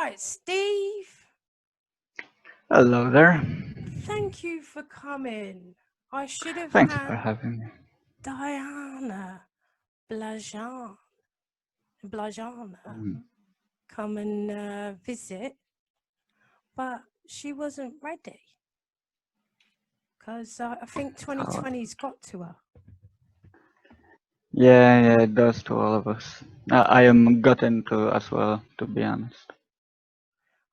Right, Steve, Hello there. thank you for coming. I should have Thanks for had having me. Diana Blajan, Blajana Mm. come and visit, but she wasn't ready because I think Oh, 2020's got to her. yeah, it does to all of us. I am gotten to as well, to be honest.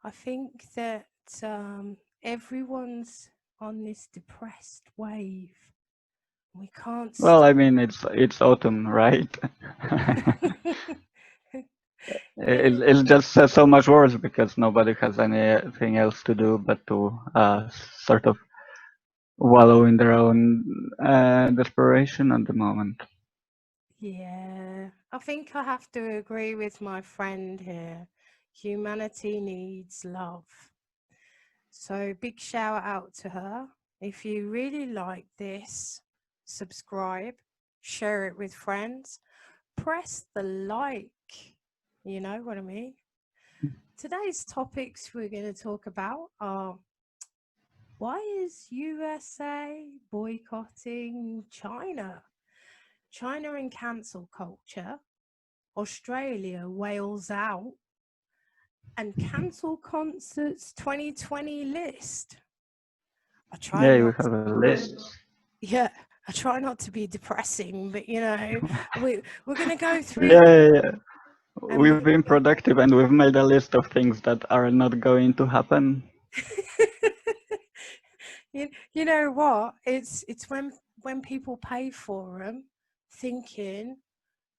I think that everyone's on this depressed wave. We can't Well, stop. I mean, it's autumn, right? It's just so much worse because nobody has anything else to do but to sort of wallow in their own desperation at the moment. Yeah, I think I have to agree with my friend here. Humanity needs love. So, big shout out to her. If you really like this, subscribe, share it with friends, press the like. You know what I mean? Today's topics we're going to talk about are why is USA boycotting China? China and cancel culture, Australia whales out, and cancel concerts 2020 list. I try Yeah, we not, have a list. yeah, I try not to be depressing, but we're gonna go through Yeah, them, yeah, yeah. and We've been productive and we've made a list of things that are not going to happen. you know what? It's when people pay for them, thinking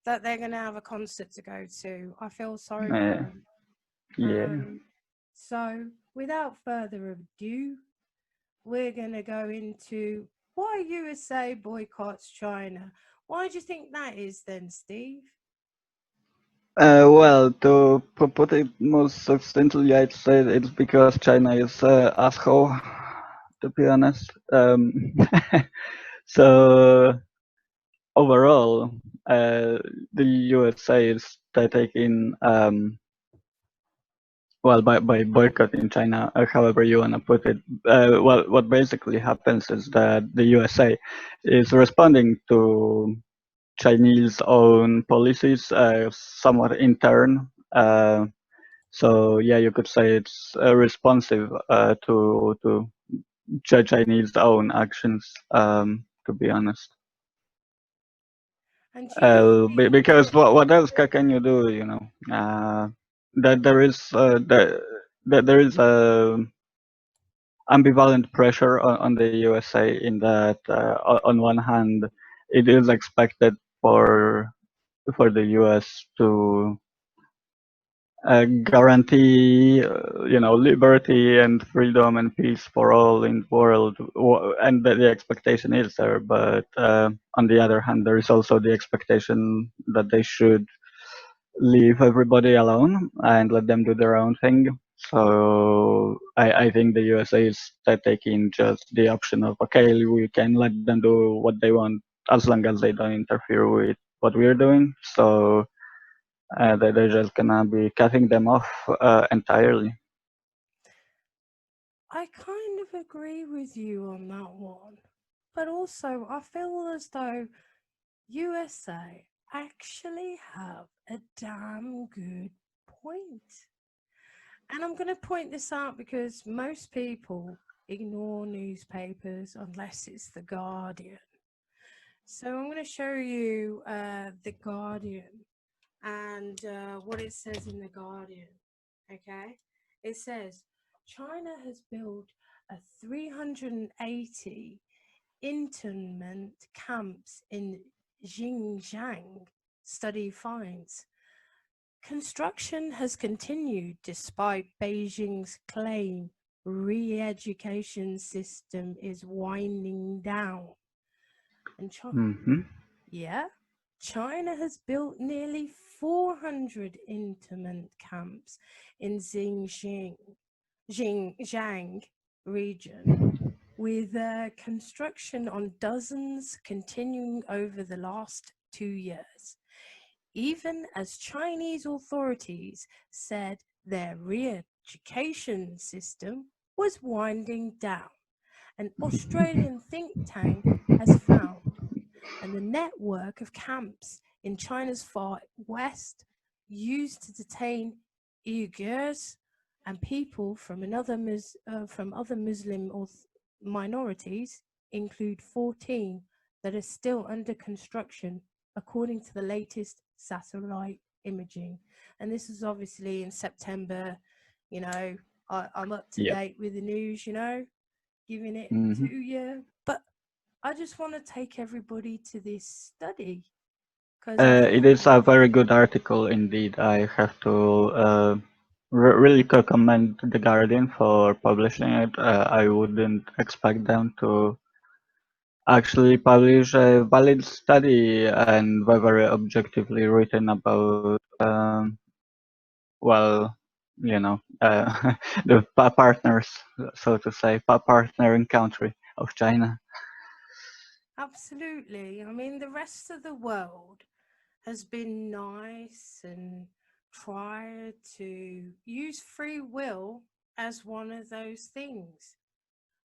that they're gonna have a concert to go to. I feel sorry for Uh, them. yeah. So, without further ado, we're going to go into why USA boycotts China. Why do you think that is then, Steve? Well, to put it most succinctly, I'd say it's because China is asshole, to be honest. So overall, the USA is taking well, by boycotting China, however you want to put it. Well, what basically happens is that the USA is responding to Chinese own policies, somewhat in turn. So yeah, you could say it's responsive to Chinese own actions. To be honest, And do you think because what else can you do? You know, that there is that there is a ambivalent pressure on the USA in that on one hand it is expected for the US to guarantee liberty and freedom and peace for all in the world, and the expectation is there, but on the other hand there is also the expectation that they should leave everybody alone and let them do their own thing. So I think the USA is taking just the option of, okay, we can let them do what they want as long as they don't interfere with what we're doing. So they're just gonna be cutting them off entirely. I kind of agree with you on that one. But also, I feel as though USA actually have a damn good point. And I'm going to point this out because most people ignore newspapers unless it's The Guardian. So I'm going to show you The Guardian and what it says in The Guardian. Okay? It says China has built a 380 internment camps in Xinjiang, study finds. Construction has continued despite Beijing's claim re-education system is winding down. And Hmm. yeah, China has built nearly 400 internment camps in Xinjiang region, with construction on dozens continuing over the last 2 years, even as Chinese authorities said their re-education system was winding down. An Australian think tank has found, and the network of camps in China's far west used to detain Uyghurs and people from from other Muslim minorities include 14 that are still under construction, according to the latest satellite imaging. And this is obviously in September. You know, I'm up to Yep. date with the news. Giving it Hmm. to you, but I just want to take everybody to this study because I It thought is it a was very good article indeed. I have to really commend The Guardian for publishing it. I wouldn't expect them to actually publish a valid study and very objectively written about, well, the partners, so to say, partnering country of China. absolutely. I mean, the rest of the world has been nice and tried to use free will as one of those things.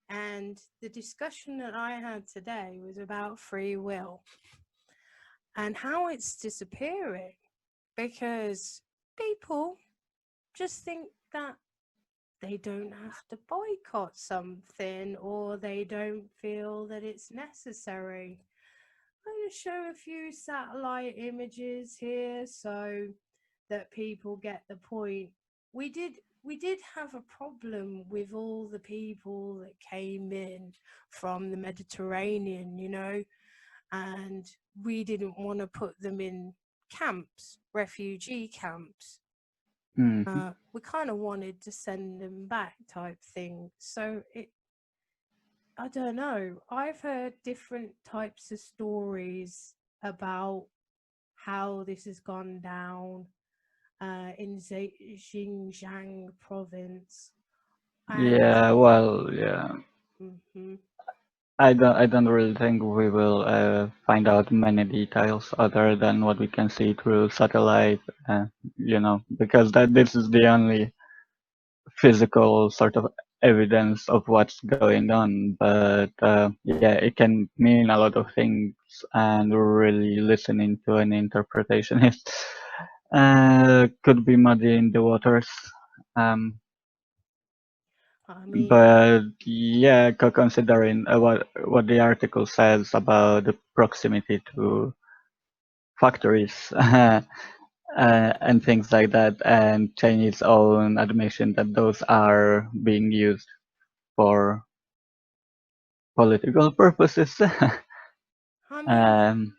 And the discussion that I had today was about free will and how it's disappearing because people just think that they don't have to boycott something or they don't feel that it's necessary. I'm going to show a few satellite images here so that people get the point. We did have a problem with all the people that came in from the Mediterranean, and we didn't want to put them in camps, refugee camps. Hmm. We kind of wanted to send them back type thing. So I don't know. I've heard different types of stories about how this has gone down in Xinjiang province, and Yeah, well, yeah. mhm, I don't really think we will find out many details other than what we can see through satellite, because that this is the only physical sort of evidence of what's going on. But yeah, it can mean a lot of things, and really listening to an interpretation is could be muddy in the waters. Um, I mean, but yeah, considering what the article says about the proximity to factories and things like that, and Chinese own admission that those are being used for political purposes. I mean, um,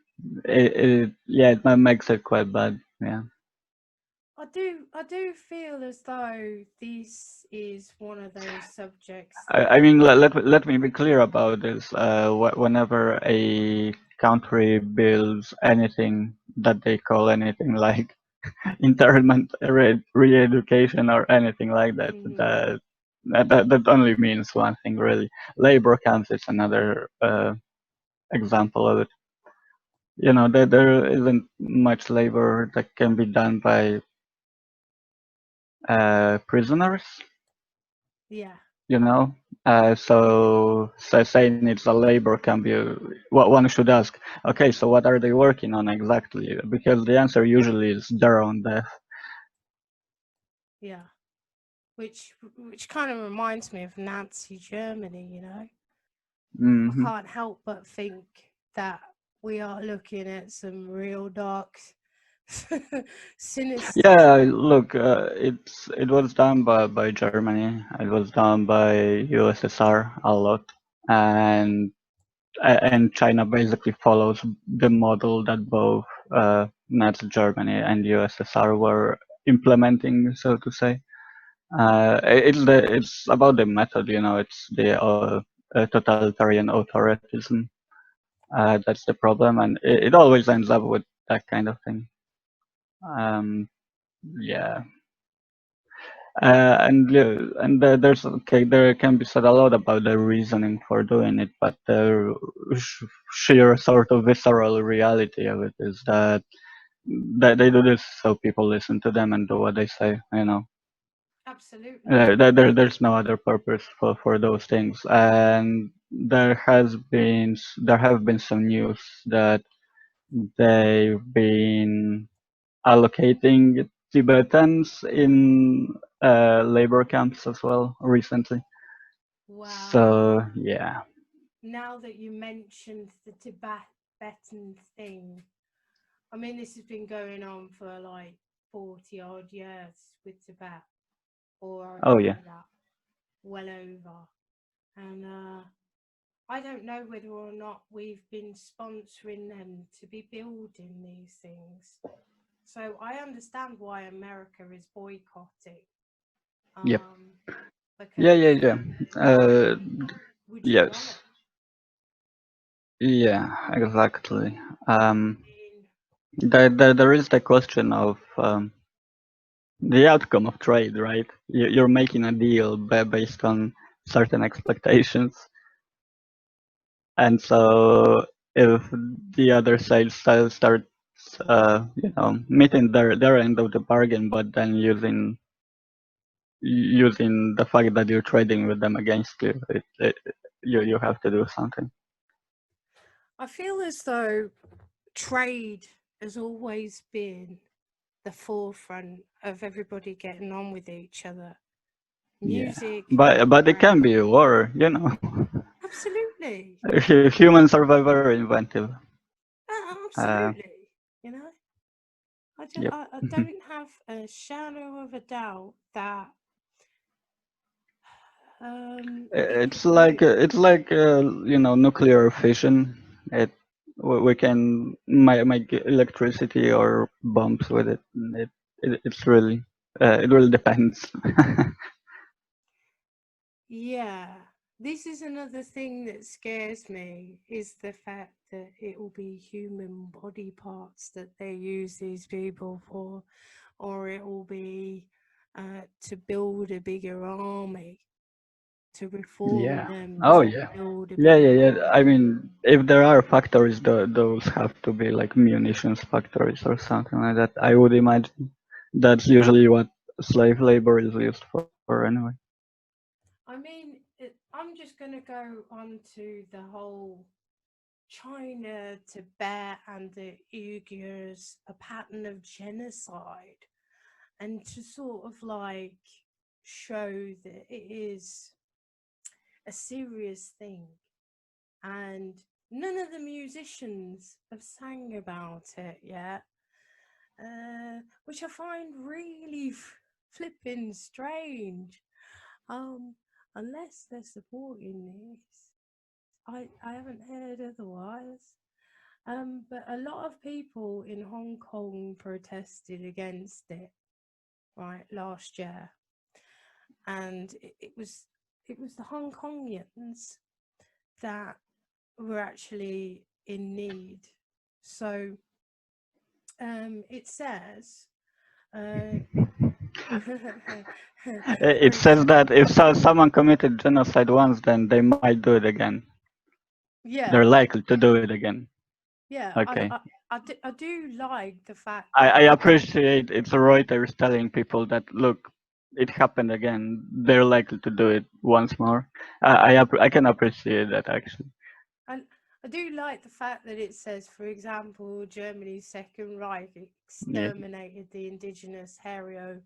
yeah, it makes it quite bad. Yeah. I do feel as though this is one of those subjects I that mean, let me be clear about this. Whenever a country builds anything that they call anything like internment, re-education, or anything like that, mhm, that only means one thing, really. Labor camps is another example of it. There isn't much labor that can be done by prisoners. yeah. you know. So saying it's a labor can be what one should ask. Okay, so what are they working on exactly? Because the answer usually is their own death. Yeah, which kind of reminds me of Nazi Germany. I Hmm. can't help but think that we are looking at some real dark, sinister Yeah, stuff. look, it was done by Germany. It was done by USSR a lot, and and China basically follows the model that both Nazi Germany and USSR were implementing, so to say. It's about the method, it's the totalitarian authoritarianism. That's the problem, and it always ends up with that kind of thing. Um, yeah. There's okay, there can be said a lot about the reasoning for doing it, but the sheer sort of visceral reality of it is that they do this so people listen to them and do what they say. Absolutely. There's no other purpose for those things, and there have been some news that they've been allocating Tibetans in labor camps as well recently. Wow. So yeah, Now that you mentioned the Tibetan thing, I mean, this has been going on for like 40 odd years with Tibet, or oh yeah, over that, well over. And I don't know whether or not we've been sponsoring them to be building these things. So I understand why America is boycotting. yep, Um, yeah, because yeah. why would you want Yes, it? yeah, exactly. I Um, mean, there is the question of the outcome of trade, right? You're making a deal based on certain expectations, and so if the other side starts, meeting their end of the bargain, but then using the fact that you're trading with them against you, you have to do something. I feel as though trade has always been the forefront of everybody getting on with each other. Yeah, Music, but it can literature. be war, you know. Absolutely. Humans are very inventive. Uh, Absolutely. You know, yep. I don't have a shadow of a doubt that it could work. It's like nuclear fission. It we can make electricity or bombs with it. It's really it really depends. Yeah. This is another thing that scares me is the fact that it will be human body parts that they use these people for, or it will be to build a bigger army, to reform Yeah. them Oh to yeah. build a Yeah, bigger yeah, yeah. I army. mean, if there are factories, those have to be like munitions factories or something like that. I would imagine that's usually what slave labor is used for anyway. I mean, I'm just going to go on to the whole China, Tibet, and the Uyghurs, a pattern of genocide, and to sort of like show that it is a serious thing. And none of the musicians have sang about it yet, which I find really flipping strange. Um, unless they're supporting this, I haven't heard otherwise. But a lot of people in Hong Kong protested against it, right, last year, and it was the Hong Kongians that were actually in need. So it says, uh, It for says example, that if someone committed genocide once, then they might do it again. They're yeah, likely to do it again. yeah, Okay. I do like the fact I that appreciate it's Reuters telling people that look, it happened again. They're likely to do it once more. I can appreciate that actually. and I do like the fact that it says, for example, Germany's Second Reich Yeah. exterminated the indigenous Herero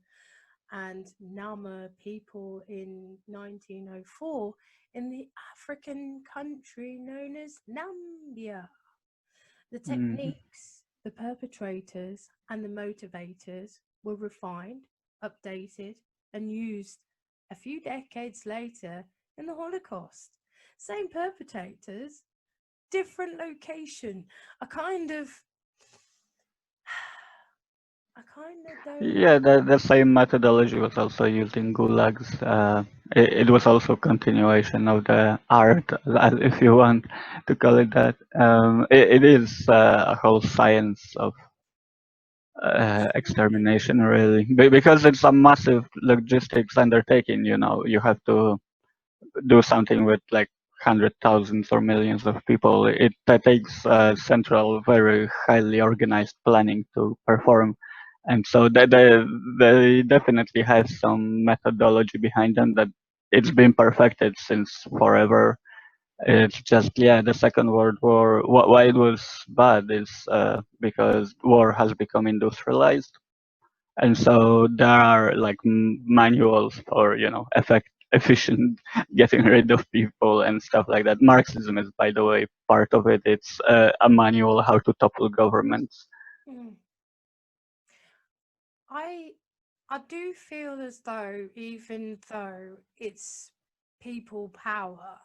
and Nama people in 1904 in the African country known as Nambia. The Hmm. techniques, the perpetrators, and the motivators were refined, updated, and used a few decades later in the Holocaust. Same perpetrators, different location. I kind of don't. Yeah, the same methodology was also used in gulags. It was also continuation of the art, if you want to call it that. It is a whole science of Absolutely. extermination, really, because it's a massive logistics undertaking. You know, you have to do something with like hundred thousands or millions of people. That takes central, very highly organized planning to perform. And so they definitely have some methodology behind them that it's been perfected since forever. It's just, yeah, the Second World War. Why it was bad is because war has become industrialized, and so there are like manuals for efficient getting rid of people and stuff like that. Marxism is, by the way, part of it. It's a manual how to topple governments. Mm. I I do feel as though, even though it's people power,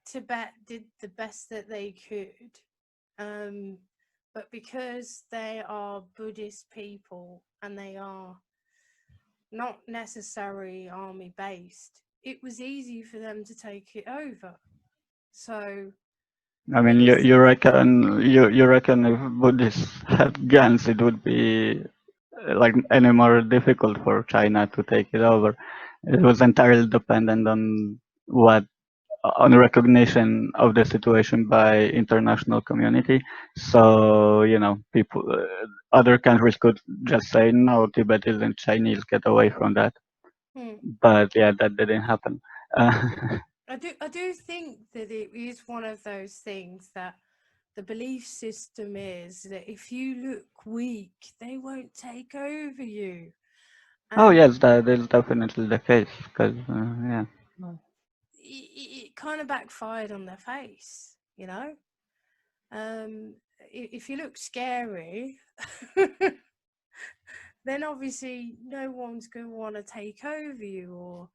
Tibet did the best that they could. Um, but because they are Buddhist people and they are not necessarily army based, it was easy for them to take it over. So, I I mean, mean, you it's you reckon you reckon if Buddhists had guns, it would be like any more difficult for China to take it over? It was entirely dependent what on recognition of the situation by international community. So people, other countries could just say, no, Tibet isn't Chinese, get away from that. hmm. But yeah, that didn't happen. Uh, I do think that it is one of those things that the belief system is that if you look weak, they won't take over you. oh And yes, that is definitely the case. Because yeah, it kind of backfired on their face, you know? If you look scary, then obviously no one's going to want to take over you or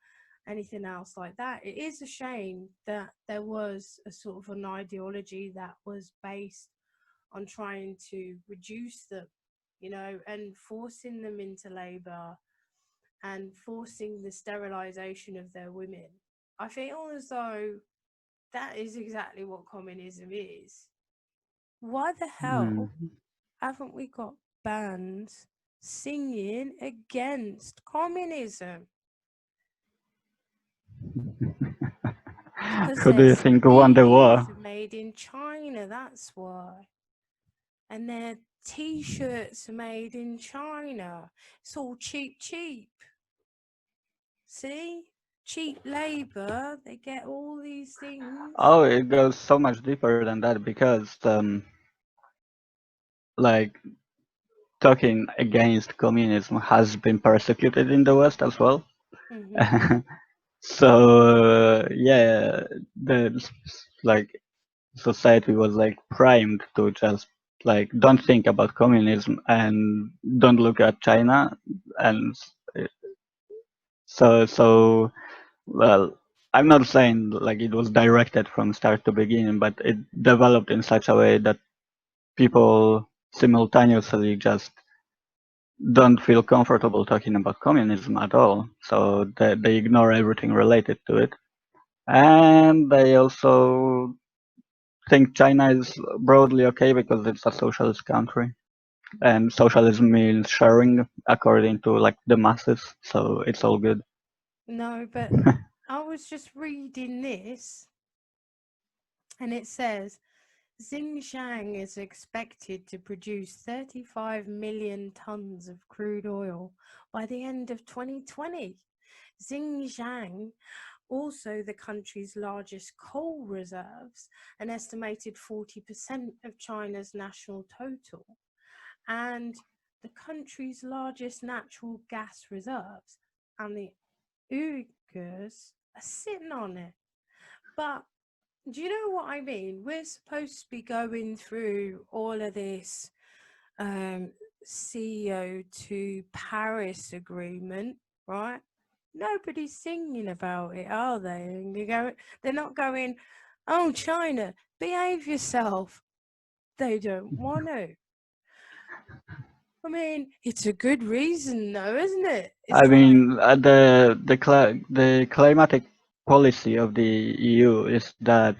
anything else like that. It is a shame that there was a sort of an ideology that was based on trying to reduce them, and forcing them into labor and forcing the sterilization of their women. I feel as though that is exactly what communism is. Why the hell mm. haven't we got bands singing against communism? Because Who do their you think won the CDs war? are made in China, that's why. And their t shirts are made in China. It's all cheap, cheap. See? Cheap labor, they get all these things. Oh, it goes so much deeper than that because like talking against communism has been persecuted in the West as well. Mm-hmm. So yeah, the like society was like primed to just like don't think about communism and don't look at China, and so well, I'm not saying like it was directed from start to beginning, but it developed in such a way that people simultaneously just don't feel comfortable talking about communism at all. So they ignore everything related to it. And they also think China is broadly okay because it's a socialist country. And socialism means sharing according to like the masses. So it's all good. No, but I was just reading this and it says Xinjiang is expected to produce 35 million tons of crude oil by the end of 2020. Xinjiang, also the country's largest coal reserves, an estimated 40% of China's national total, and the country's largest natural gas reserves, and the Uyghurs are sitting on it. But do you know what I mean? We're supposed to be going through all of this um, CO2 Paris Agreement, right? Nobody's singing about it, are they? And they're not going, oh, China, behave yourself. They don't want to. I mean, it's a good reason, though, isn't it? I It's like, mean, the climatic policy of the EU is that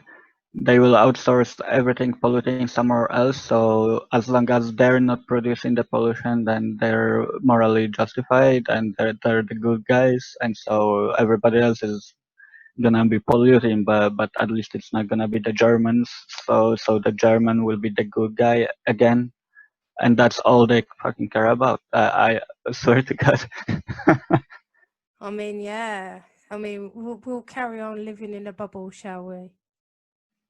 they will outsource everything polluting somewhere else. So as long as they're not producing the pollution, then they're morally justified and they're the good guys. And so everybody else is gonna be polluting, but at least it's not gonna be the Germans. So the German will be the good guy again. and that's all they fucking care about. I swear to God. I mean, yeah. I mean, we'll carry on living in a bubble, shall we?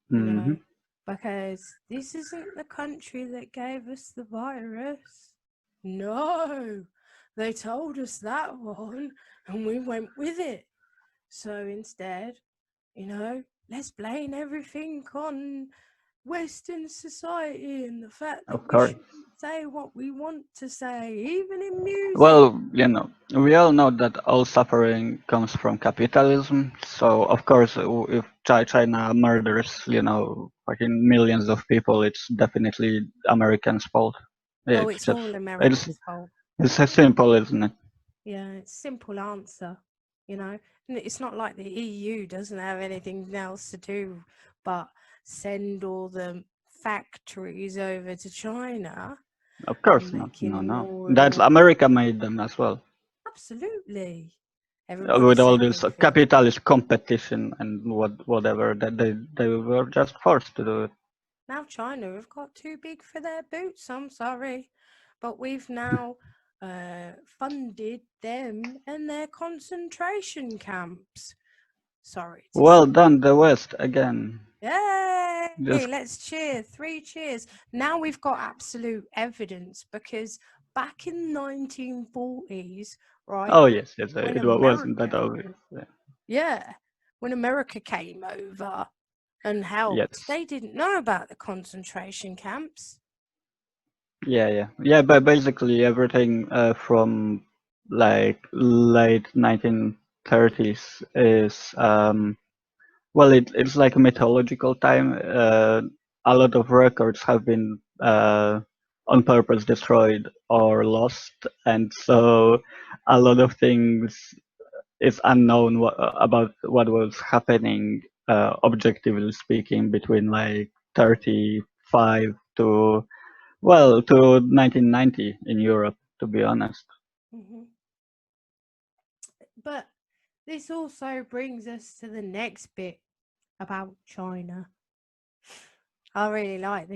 You Hmm. know, because this isn't the country that gave us the virus. No, they told us that one and we went with it. So instead, let's blame everything on Western society and the fact that Of we course. shouldn't say what we want to say, even in music. Well, we all know that all suffering comes from capitalism. So, of course, if China murders, fucking millions of people, it's definitely Americans' fault. Oh, It's it's just, all it's, America's fault. it's as simple, isn't it? Yeah, it's simple answer, And it's not like the EU doesn't have anything else to do but send all the factories over to China Of course not. No, making no. more and That's more. America made them as well. Absolutely. With Everybody's all saying this everything. capitalist competition and whatever, that they were just forced to do it. Now China have got too big for their boots, I'm sorry. But we've now funded them and their concentration camps. Sorry to say. Well done, the West again. Yay! Just Let's cheer. 3 cheers. Now we've got absolute evidence because back in 1940s, right, oh yes, yes, when wasn't that America, obvious? yeah, when America came over and helped, Yes. they didn't know about the concentration camps. Yeah. But basically everything from like late 1930s is well, it's like a mythological time. A lot of records have been on purpose destroyed or lost, and so a lot of things is unknown about what was happening, objectively speaking, between like 35 to 1990 in Europe, to be honest. Mm-hmm. But this also brings us to the next bit about China. I really like this.